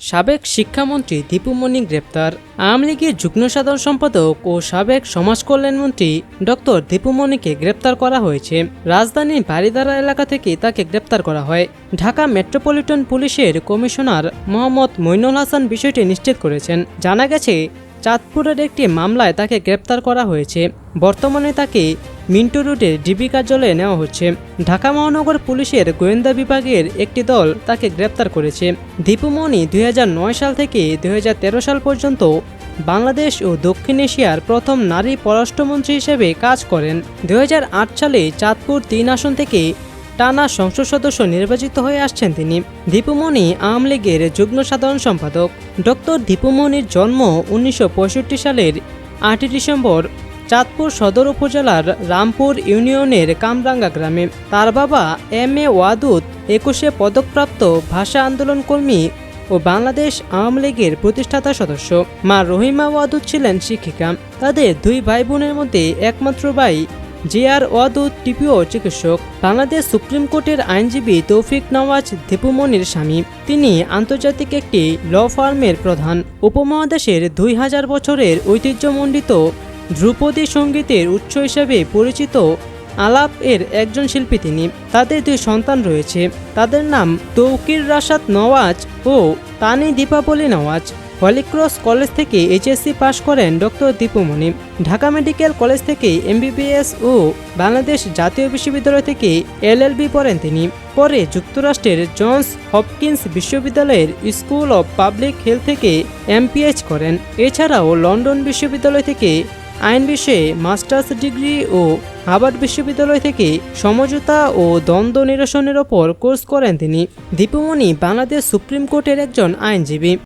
সাবেক শিক্ষামন্ত্রী দীপু মনি গ্রেপ্তার। আওয়ামী লীগের যুগ্ম সাধারণ সম্পাদক ও সাবেক সমাজ কল্যাণমন্ত্রী ডক্টর দীপু মনিকে গ্রেপ্তার করা হয়েছে। রাজধানীর বারিধারা এলাকা থেকে তাকে গ্রেপ্তার করা হয়। ঢাকা মেট্রোপলিটন পুলিশের কমিশনার মোহাম্মদ মইনুল হাসান বিষয়টি নিশ্চিত করেছেন। জানা গেছে, চাঁদপুরের একটি মামলায় তাকে গ্রেপ্তার করা হয়েছে। বর্তমানে তাকে মিন্টু রোডের ডিবি কার্যালয়ে নেওয়া হচ্ছে। ঢাকা মহানগর পুলিশের গোয়েন্দা বিভাগের একটি দল তাকে গ্রেপ্তার করেছে। দীপু মনি 2009 সাল থেকে 2013 সাল পর্যন্ত বাংলাদেশ ও দক্ষিণ এশিয়ার প্রথম নারী পররাষ্ট্রমন্ত্রী হিসেবে কাজ করেন। 2008 সালে চাঁদপুর 3 আসন থেকে টানা সংসদ সদস্য নির্বাচিত হয়ে আসছেন তিনি। দীপু মনি আওয়ামী লীগের যুগ্ম সাধারণ সম্পাদক। ডক্টর দীপু মনির জন্ম 1965 সালের 8 ডিসেম্বর চাঁদপুর সদর উপজেলার রামপুর ইউনিয়নের কামরাঙ্গা গ্রামে। তার বাবা এম.এ. ওয়াদুদ 21শে পদকপ্রাপ্ত ভাষা আন্দোলন কর্মী ও বাংলাদেশ আওয়ামী লীগের প্রতিষ্ঠাতা সদস্য। মা রহিমা ওয়াদুদ ছিলেন শিক্ষিকা। তাদের দুই ভাই বোনের মধ্যে একমাত্র ভাই জি.আর. ওয়াদুদ টিপিও চিকিৎসক। বাংলাদেশ সুপ্রিম কোর্টের আইনজীবী তৌফিক নওয়াজ দীপু মনির স্বামী। তিনি আন্তর্জাতিক একটি ল ফার্মের প্রধান। উপমহাদেশের 2000 বছরের ঐতিহ্যমণ্ডিত ধ্রুপদী সঙ্গীতের উৎস হিসেবে পরিচিত আলাপ এর একজন শিল্পী তিনি। তাদের দুই সন্তান রয়েছে। তাদের নাম তৌকির রাশাদ নওয়াজ ও তানি দীপাবলি নওয়াজ। হলিক্রস কলেজ থেকে এইচএসসি পাশ করেন doctor Dipu Moni. Dhaka medical college থেকে এমবিবিএস ও বাংলাদেশ জাতীয় বিশ্ববিদ্যালয় থেকে এলএলবি পড়েন তিনি। পরে যুক্তরাষ্ট্রের জনস হপকিন্স বিশ্ববিদ্যালয়ের স্কুল অব পাবলিক হেলথ থেকে এমপিএইচ করেন। এছাড়াও লন্ডন বিশ্ববিদ্যালয় থেকে আইন বিষয়ে মাস্টার্স ডিগ্রি ও হার্ভার্ড বিশ্ববিদ্যালয় থেকে সমঝোতা ও দ্বন্দ্ব নিরসনের ওপর কোর্স করেন তিনি। দীপু মনি বাংলাদেশ সুপ্রিম কোর্টের একজন আইনজীবী।